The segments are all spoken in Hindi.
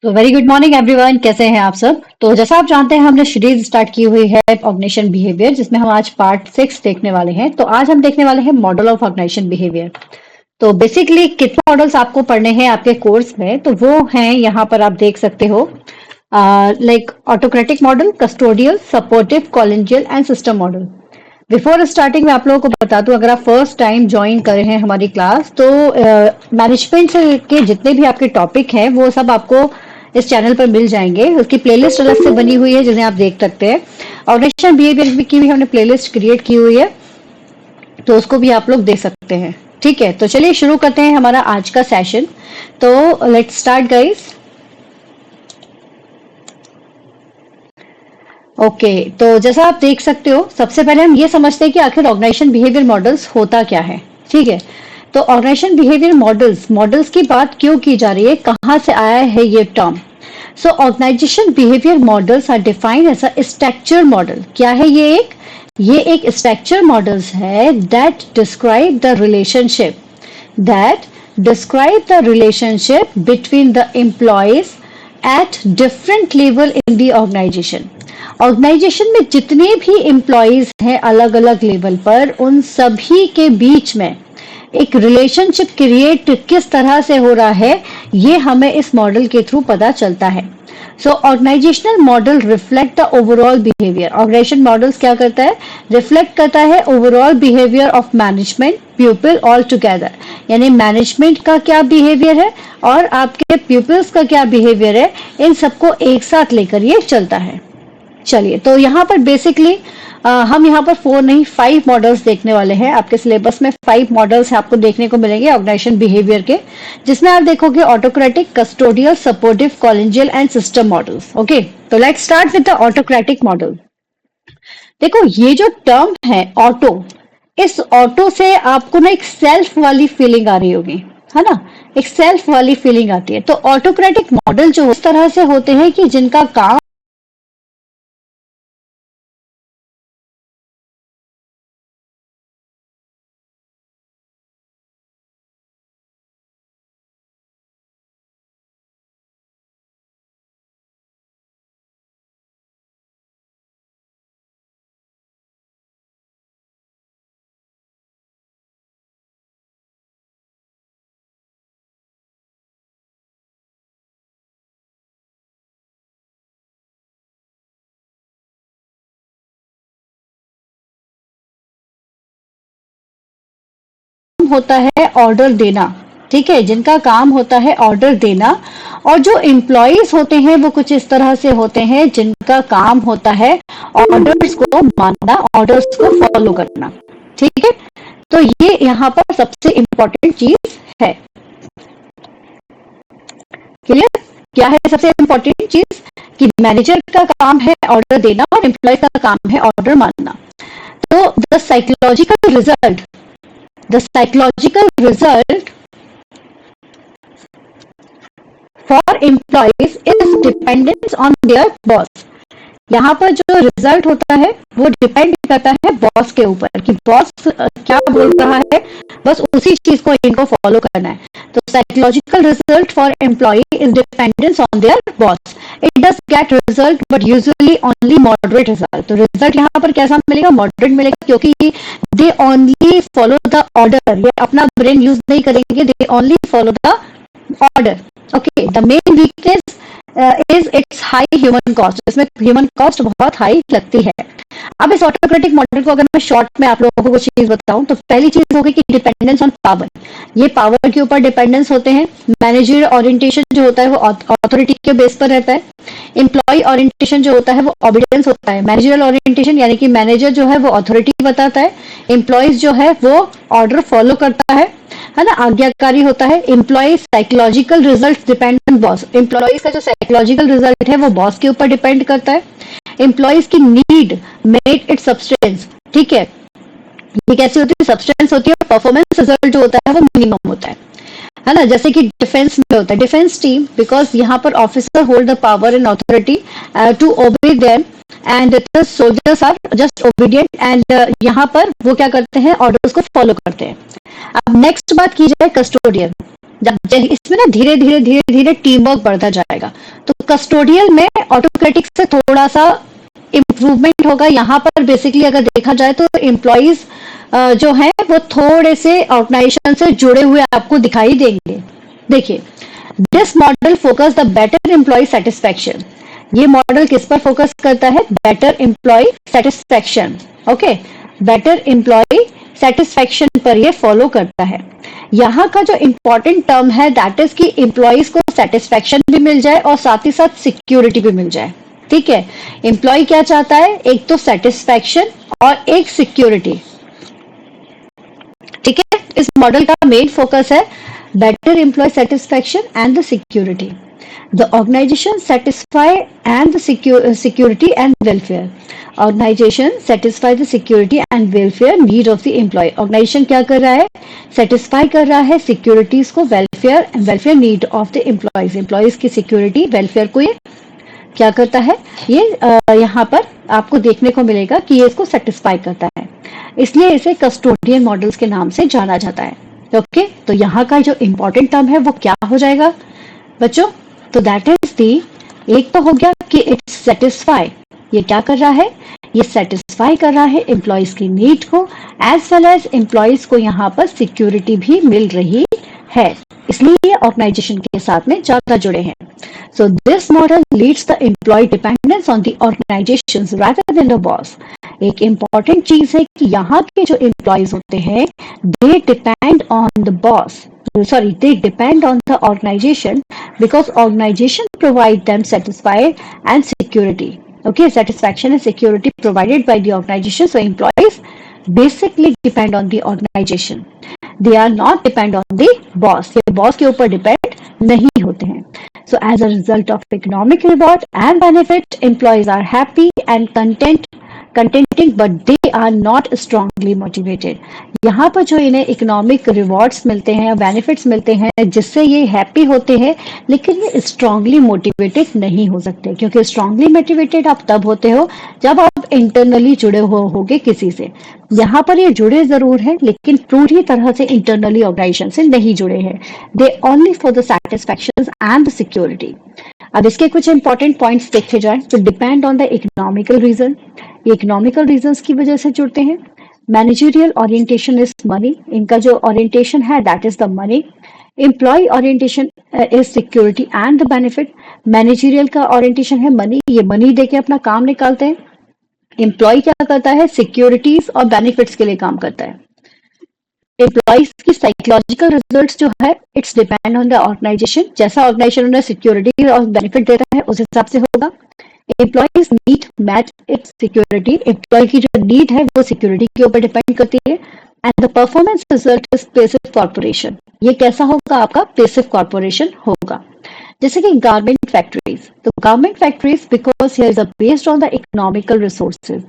तो वेरी गुड मॉर्निंग एवरीवन, कैसे हैं आप सब। तो जैसा आप जानते हैं हमने सीरीज स्टार्ट की हुई है ऑर्गेनाइजेशन बिहेवियर, जिसमें हम आज पार्ट 6 देखने वाले हैं। तो आज हम देखने वाले हैं मॉडल ऑफ ऑर्गेनाइजेशन बिहेवियर। तो बेसिकली कितने मॉडल्स आपको पढ़ने हैं आपके कोर्स में, तो वो हैं यहाँ पर आप देख सकते हो। Like autocratic model, custodial, supportive, collegial and system model. Before starting में आप लोगों को बता दूं, अगर आप फर्स्ट टाइम ज्वाइन कर रहे हैं हमारी क्लास, तो मैनेजमेंट के जितने भी आपके टॉपिक हैं वो सब आपको इस चैनल पर मिल जाएंगे। उसकी प्लेलिस्ट अलग से बनी हुई है जिन्हें आप देख सकते हैं। ऑर्गेनाइजेशन बिहेवियर की भी हमने प्लेलिस्ट क्रिएट की हुई है, तो उसको भी आप लोग देख सकते हैं। ठीक है, तो चलिए शुरू करते हैं हमारा आज का सेशन। तो लेट्स स्टार्ट गाइस। ओके, तो जैसा आप देख सकते हो, सबसे पहले हम ये समझते हैं कि आखिर ऑर्गेनाइजेशन बिहेवियर मॉडल्स होता क्या है। ठीक है, तो ऑर्गेनाइजेशन बिहेवियर मॉडल्स की बात क्यों की जा रही है, कहां से आया है ये term. So organization behavior models are defined as a structure model. क्या है ये एक स्ट्रक्चर मॉडल्स है that describe the relationship between the employees at different level in the organization में जितने भी एम्प्लॉयज हैं अलग अलग लेवल पर, उन सभी के बीच में एक रिलेशनशिप क्रिएट किस तरह से हो रहा है, ये हमें इस मॉडल के थ्रू पता चलता है। So organizational model reflect the overall behaviour. Organization models क्या करता है, रिफ्लेक्ट करता है overall behaviour of management people all together. यानी मैनेजमेंट का क्या बिहेवियर है और आपके पीपल्स का क्या बिहेवियर है, इन सबको एक साथ लेकर ये चलता है। चलिए, तो यहाँ पर बेसिकली हम यहाँ पर 4 नहीं 5 मॉडल्स देखने वाले हैं। आपके सिलेबस में 5 मॉडल्स आपको देखने को मिलेंगे ऑर्गेनाइजेशन बिहेवियर के, जिसमें आप देखोगे autocratic, custodial, supportive, collegial and system models. Okay, तो let's start with the autocratic model. देखो, ये जो टर्म है ऑटो, इस ऑटो से आपको ना एक सेल्फ वाली फीलिंग आ रही होगी, है ना। एक सेल्फ वाली फीलिंग आती है। तो ऑटोक्रेटिक मॉडल जो इस तरह से होते हैं कि जिनका काम होता है ऑर्डर देना। ठीक है, जिनका काम होता है ऑर्डर देना, और जो एम्प्लॉयज होते हैं वो कुछ इस तरह से होते हैं जिनका काम होता है ऑर्डर्स को मानना, ऑर्डर्स को फॉलो करना। ठीक है, तो ये यहाँ पर सबसे इंपॉर्टेंट चीज है। क्लियर, क्या है सबसे इंपॉर्टेंट चीज, कि मैनेजर का काम है ऑर्डर देना और एम्प्लॉय का काम है ऑर्डर मानना। तो the psychological result for employees is dependence on their boss। यहाँ पर जो रिजल्ट होता है वो डिपेंड करता है बॉस के ऊपर, कि बॉस क्या बोल रहा है, बस उसी चीज को इनको फॉलो करना है। तो psychological result for employ is dependence on their boss. It does get result but usually only moderate result. तो रिजल्ट यहाँ पर कैसा मिलेगा, मॉडरेट मिलेगा, क्योंकि they only follow the order. ये अपना ब्रेन यूज नहीं करेंगे, they only follow the order. Okay, the main weakness is its high human cost. इसमें ह्यूमन कॉस्ट बहुत हाई लगती है। अब इस ऑटोक्रेटिक मॉडल को अगर मैं शॉर्ट में आप लोगों को कुछ चीज बताऊं, तो पहली चीज होगी कि डिपेंडेंस ऑन पावर। ये पावर के ऊपर डिपेंडेंस होते हैं। मैनेजर ओरिएंटेशन जो होता है वो अथॉरिटी के बेस पर रहता है। एम्प्लॉय ओरिएंटेशन जो होता है वो ऑबिडियंस होता है। मैनेजरल ओरिएंटेशन यानी कि मैनेजर जो है वो अथॉरिटी बताता है, एम्प्लॉयज जो है वो ऑर्डर फॉलो करता है ना, आज्ञाकारी होता है। Employ psychological result depend on boss. Employees का जो साइकोलॉजिकल रिजल्ट है वो बॉस के ऊपर डिपेंड करता है। एम्प्लॉयज की नीड मेक इट सब्सटेंस। ठीक है, ये कैसी होती है, सब्सटेंस होती है। परफॉर्मेंस रिजल्ट जो होता है वो मिनिमम होता है है ना, जैसे कि डिफेंस में होता है डिफेंस टीम, बिकॉज यहाँ पर officer hold the power and authority to obey them and the soldiers are just obedient, and यहाँ पर वो क्या करते हैं, ऑर्डर्स को फॉलो करते हैं। अब नेक्स्ट बात की जाए कस्टोडियन, जब इसमें ना धीरे धीरे धीरे धीरे टीम वर्क बढ़ता जाएगा, तो कस्टोडियल में ऑटोक्रेटिक से थोड़ा सा इम्प्रूवमेंट होगा। यहाँ पर बेसिकली अगर देखा जाए तो एम्प्लॉइज जो है वो थोड़े से ऑर्गेनाइजेशन से जुड़े हुए आपको दिखाई देंगे। देखिए, this model focus the better employ satisfaction. ये मॉडल किस पर फोकस करता है, better employ satisfaction. Okay, better employ satisfaction पर ये फॉलो करता है। यहाँ का जो इंपॉर्टेंट टर्म है दैट इज कि एम्प्लॉयज को सेटिस्फैक्शन भी मिल जाए और साथ ही साथ सिक्योरिटी भी मिल जाए। ठीक है, एम्प्लॉय क्या चाहता है, एक तो सेटिस्फैक्शन और एक सिक्योरिटी। ठीक है, इस मॉडल का मेन फोकस है better employ satisfaction and the security. The organization satisfy and the security and welfare. Organization satisfy the security and welfare need of the employ. Organization क्या कर रहा है, सेटिस्फाई कर रहा है सिक्योरिटीज को, welfare need of the employees. Employees की सिक्योरिटी वेलफेयर को ये क्या करता है, ये यहाँ पर आपको देखने को मिलेगा कि ये इसको सेटिस्फाई करता है, इसलिए इसे कस्टोडियन मॉडल्स के नाम से जाना जाता है। ओके, तो यहाँ का जो इंपॉर्टेंट टर्म है वो क्या हो जाएगा बच्चों, तो दैट इज दी, एक तो हो गया कि इट्स सेटिस्फाई, ये क्या कर रहा है, ये सेटिस्फाई कर रहा है एम्प्लॉयज की नीड को, एज वेल एज एम्प्लॉयज को यहाँ पर सिक्योरिटी भी मिल रही है, इसलिए ये ऑर्गेनाइजेशन के साथ में ज्यादा जुड़े हैं। So this model leads the employee dependence on the organizations rather than the boss. एक important चीज है कि यहाँ के जो employees होते हैं they depend on the boss. Sorry, they depend on the organization because organization provide them satisfied and security. Okay, satisfaction and security provided by the organization. So employees basically depend on the organization. They are not depend on the boss. ये boss के ऊपर depend नहीं होते हैं. So as a result of economic reward and benefit, employees are happy and contenting, but they are not strongly motivated. यहाँ पर जो इन्हें इकोनॉमिक रिवॉर्ड्स मिलते हैं, बेनिफिट्स मिलते हैं, जिससे ये हैप्पी होते हैं, लेकिन ये स्ट्रांगली मोटिवेटेड नहीं हो सकते, क्योंकि स्ट्रांगली मोटिवेटेड आप तब होते हो जब आप इंटरनली जुड़े होगे किसी से। यहाँ पर ये जुड़े जरूर हैं, लेकिन पूरी तरह से इंटरनली ऑर्गेनाइजेशन से नहीं जुड़े हैं। They only for the satisfaction and the security. अब इसके कुछ इंपॉर्टेंट पॉइंट्स देखे जाए तो depend on the economical reason, ये इकोनॉमिकल रीजंस की वजह से जुड़ते हैं। मैनेजरियल ओरिएंटेशन इज मनी, इनका जो ओरिएंटेशन है that is the money. Employ orientation is security and the benefit. Managerial का ओरिएंटेशन है मनी, ये मनी देके अपना काम निकालते हैं। एम्प्लॉय क्या करता है, सिक्योरिटीज और बेनिफिट्स के लिए काम करता है। एम्प्लॉइज की साइकोलॉजिकल रिजल्ट्स जो है its depend on the organization, जैसा ऑर्गेनाइजेशन उन्हें सिक्योरिटी और बेनिफिट देता है उस हिसाब से होगा। Employees need match its security, employ की जो नीड है वो सिक्योरिटी के ऊपर डिपेंड करती है। And the performance result is passive corporation, ये कैसा होगा, आपका पैसिव कॉर्पोरेशन होगा। जैसे कि गारमेंट फैक्ट्रीज, तो garment factories because here is based on the economical resources,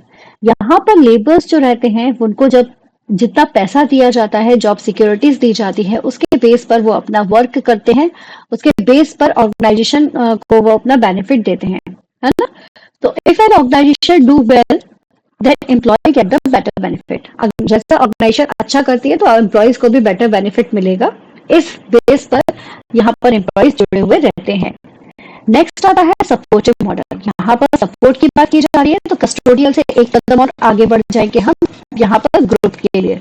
यहाँ पर लेबर्स जो रहते हैं उनको जब जितना पैसा दिया जाता है, जॉब सिक्योरिटीज दी जाती है, उसके बेस पर वो अपना वर्क करते हैं, उसके बेस पर ऑर्गेनाइजेशन को वो अपना बेनिफिट देते हैं, है ना। तो if an organization do well then employ get the better benefit. जैसे ऑर्गेनाइजेशन अच्छा करती है तो एम्प्लॉयज को भी बेटर बेनिफिट मिलेगा, इस बेस पर यहाँ पर एम्प्लॉयज जुड़े हुए रहते हैं। नेक्स्ट आता है सपोर्टिव मॉडल, यहाँ पर सपोर्ट की बात की जा रही है, तो कस्टोडियल से एक कदम और आगे बढ़ जाएंगे हम यहाँ पर ग्रुप के लिए।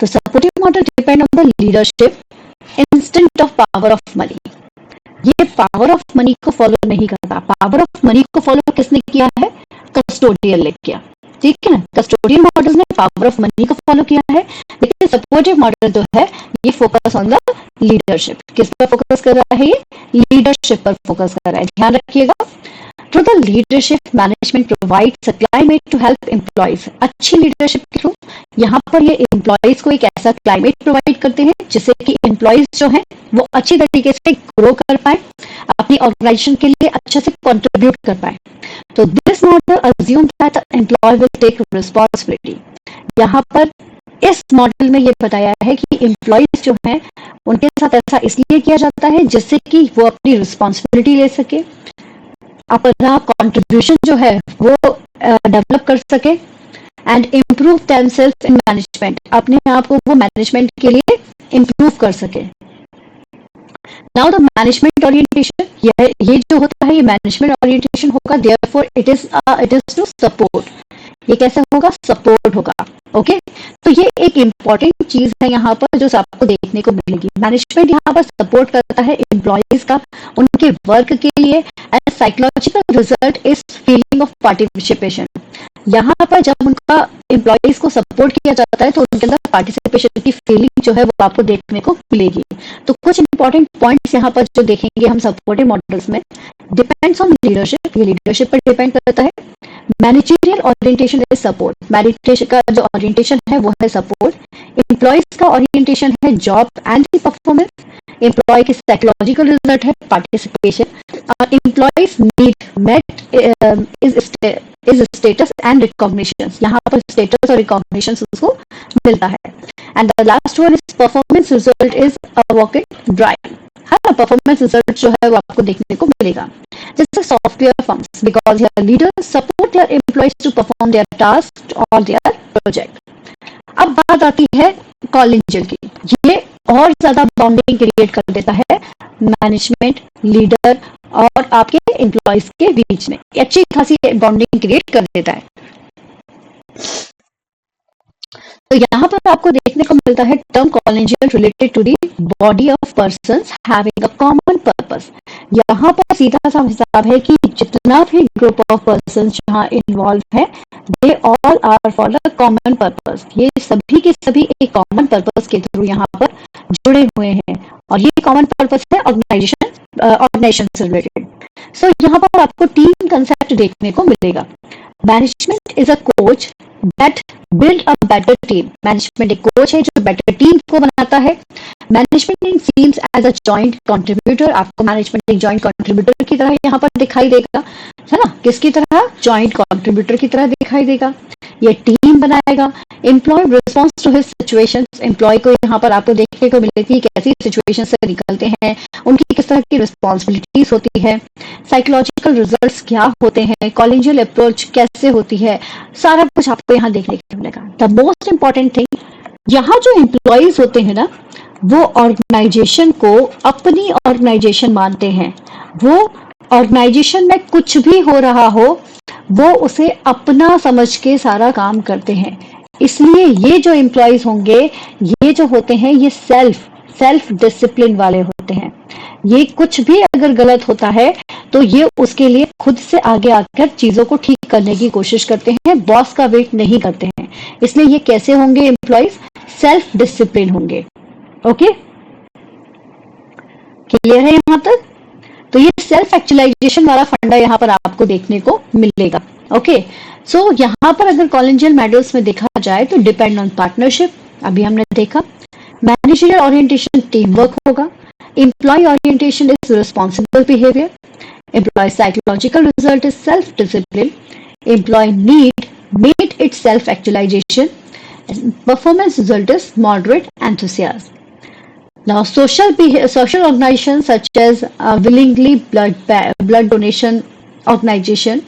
तो supportive model depend on the leadership instant of power of money. ये पावर ऑफ मनी को फॉलो नहीं करता, पावर ऑफ मनी को फॉलो किसने किया है, कस्टोडियल ने किया, ठीक है ना। कस्टोडियल मॉडल ने पावर ऑफ मनी को फॉलो किया है, लेकिन सपोर्टिव मॉडल जो है ये फोकस ऑन द लीडरशिप। किस पर फोकस कर रहा है, ये लीडरशिप पर फोकस कर रहा है, ध्यान रखिएगा। Through the leadership management provides a climate to help employees. अच्छी लीडरशिप के थ्रू यहाँ पर ये एम्प्लॉयज को एक ऐसा क्लाइमेट प्रोवाइड करते हैं जिससे कि एम्प्लॉयज जो है वो अच्छी तरीके से ग्रो कर पाए, अपनी ऑर्गेनाइजेशन के लिए अच्छे से कंट्रीब्यूट कर पाए। तो this model assume that employ will take responsibility. यहाँ पर इस मॉडल में ये बताया है कि एम्प्लॉयज जो हैं उनके साथ ऐसा इसलिए किया जाता है जिससे कि वो अपनी रिस्पॉन्सिबिलिटी ले सके, अपना कंट्रीब्यूशन जो है वो डेवलप कर सके and improve themselves in management, अपने आप को वो मैनेजमेंट के लिए इम्प्रूव कर सके। नाउ द मैनेजमेंट ओरिएंटेशन, ये जो होता है ये मैनेजमेंट ओरिएंटेशन होगा, therefore it is to support. ये कैसे होगा? सपोर्ट होगा। ओके, तो ये एक इम्पॉर्टेंट चीज है यहाँ पर जो आपको देखने को मिलेगी। मैनेजमेंट यहाँ पर सपोर्ट करता है एम्प्लॉयज का उनके वर्क के लिए and psychological result is feeling of participation. यहाँ पर जब उनका एम्प्लॉयज को सपोर्ट किया जाता है तो उनके अंदर पार्टिसिपेशन की फीलिंग जो है वो आपको देखने को मिलेगी। तो कुछ इंपॉर्टेंट पॉइंट्स यहाँ पर जो देखेंगे हम सपोर्टिव मॉडल्स में, डिपेंड्स ऑन लीडरशिप, ये लीडरशिप पर डिपेंड करता है। Managerial orientation is support, manager का जो ओरिएंटेशन है वो है सपोर्ट। एम्प्लॉयज का ओरिएंटेशन है job and the performance, employ की साइकोलॉजिकल रिजल्ट है participation. Employees need met is status and recognition, यहाँ पर स्टेटस और रिकॉग्निशन उसको मिलता है। And the last one is performance result is working drive, है ना, परफॉर्मेंस रिजल्ट जो है वो आपको देखने को मिलेगा। जैसे software firms, because your leaders support your employees to perform their task और देयर प्रोजेक्ट। अब बात आती है कॉलेजियल की, ये और ज्यादा बॉन्डिंग क्रिएट कर देता है मैनेजमेंट, लीडर और आपके एम्प्लॉयज के बीच में, अच्छी खासी बॉन्डिंग क्रिएट कर देता है। तो यहाँ पर आपको देखने को मिलता है term collegial related to the body of persons having a common purpose. यहाँ पर सीधा सा हिसाब है कि जितना भी ग्रुप ऑफ पर्संस जहाँ इन्वॉल्व है, they all are for the common purpose, ये सभी के सभी एक कॉमन पर्पस के थ्रू यहाँ पर जुड़े हुए हैं और ये कॉमन पर्पस है ऑर्गेनाइजेशन से रिलेटेड। सो यहाँ पर आपको 3 कंसेप्ट देखने को मिलेगा। Management is a coach that build a better team, management एक कोच है जो बेटर टीम को बनाता है। Management seems as a joint contributor, आपको मैनेजमेंट एक जॉइंट कंट्रीब्यूटर की तरह यहाँ पर दिखाई देगा, है ना, किसकी तरह? जॉइंट कंट्रीब्यूटर की तरह दिखाई देगा। ये टीम बनाएगा। Employ response to his situations, employ को यहाँ पर आपको देखने को मिलेगी कैसी सिचुएशन से निकलते हैं, उनकी किस तरह की रिस्पॉन्सिबिलिटीज होती है, साइकोलॉजिकल रिजल्ट्स क्या होते हैं, कॉलेजियल अप्रोच कैसे होती है, सारा कुछ आपको यहाँ देखने को मिलेगा। द मोस्ट इंपॉर्टेंट थिंग, यहाँ जो एम्प्लॉयज होते हैं ना, वो ऑर्गेनाइजेशन को अपनी ऑर्गेनाइजेशन मानते हैं। वो ऑर्गेनाइजेशन में कुछ भी हो रहा हो वो उसे अपना समझ के सारा काम करते हैं। इसलिए ये जो एम्प्लॉयज होंगे, ये जो होते हैं, ये सेल्फ डिसिप्लिन वाले होते हैं। ये कुछ भी अगर गलत होता है तो ये उसके लिए खुद से आगे आकर चीजों को ठीक करने की कोशिश करते हैं, बॉस का वेट नहीं करते हैं। इसलिए ये कैसे होंगे एम्प्लॉयज? सेल्फ डिसिप्लिन होंगे। ओके, क्लियर है यहाँ तक? तो ये सेल्फ एक्चुअलाइजेशन वाला फंडा यहाँ पर आपको देखने को मिलेगा। ओके, सो यहाँ पर अगर कॉलेजियल मॉडल्स में देखा जाए तो डिपेंड ऑन पार्टनरशिप, अभी हमने देखा। मैनेजरियल ओरिएंटेशन टीम वर्क होगा। Employ orientation is responsible behavior. Employ psychological result is self discipline. Employ need made it self actualization. Performance result is moderate enthusiasm. Now, social organizations such as willingly blood donation organization,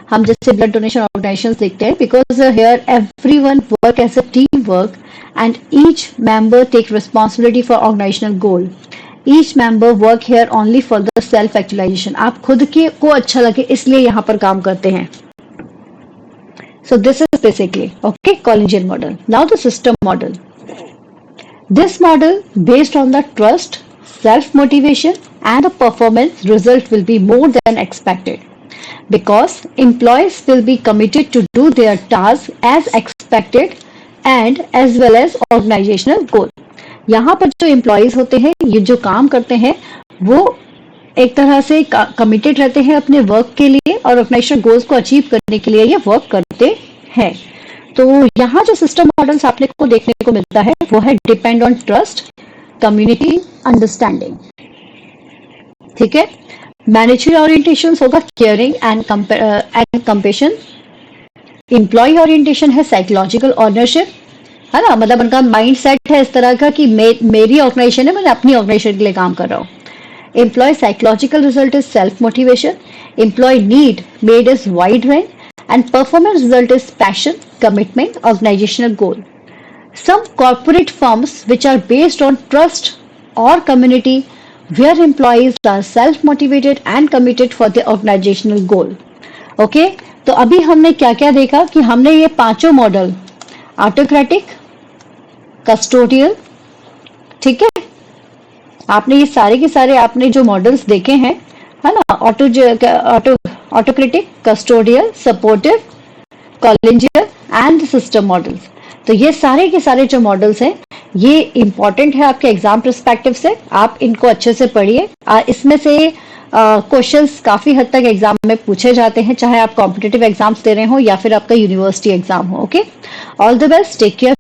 हम जैसे blood donation organizations देखते हैं, because here everyone work as a team work and each member take responsibility for organizational goal. Each member work here only for the self actualization. आप खुद के को अच्छा लगे इसलिए यहाँ पर काम करते हैं. So this is basically okay collegial model. Now the system model. This model based on the trust, self-motivation and the performance result will be more than expected because employees will be committed to do their tasks as expected and as well as organizational goal. यहाँ पर जो employees होते हैं, ये जो काम करते हैं, वो एक तरह से committed रहते हैं अपने work के लिए और organizational goals को achieve करने के लिए ये work करते हैं. तो यहाँ जो सिस्टम मॉडल्स आपने को देखने को मिलता है वो है depend on trust, community, understanding. ठीक है. मैनेजरियल ओरिएंटेशन होगा caring and compassion. Employ orientation है साइकोलॉजिकल ओनरशिप. है ना, मतलब उनका माइंड सेट है इस तरह का कि मेरी ऑर्गेनाइजेशन है, मैं अपनी ऑर्गेनाइजेशन के लिए काम कर रहा हूँ। Employee psychological result is self-motivation. Employee need made is wide range, and performance result is passion, commitment, organizational goal. Some corporate firms which are based on trust or community where employees are self-motivated and committed for their organizational goal. Okay तो अभी हमने क्या क्या देखा कि हमने ये पांचों मॉडल ऑटोक्रेटिक, कस्टोडियल, ठीक है, आपने ये सारे के सारे आपने जो मॉडल्स देखे हैं, है ना, autocratic, custodial, supportive, collegial and system models. तो ये सारे के सारे जो मॉडल्स हैं ये इंपॉर्टेंट है आपके एग्जाम पर्सपेक्टिव से, आप इनको अच्छे से पढ़िए। इसमें से क्वेश्चंस काफी हद तक एग्जाम में पूछे जाते हैं, चाहे आप कॉम्पिटिटिव एग्जाम्स दे रहे हो या फिर आपका यूनिवर्सिटी एग्जाम हो। Okay, all the best, take care.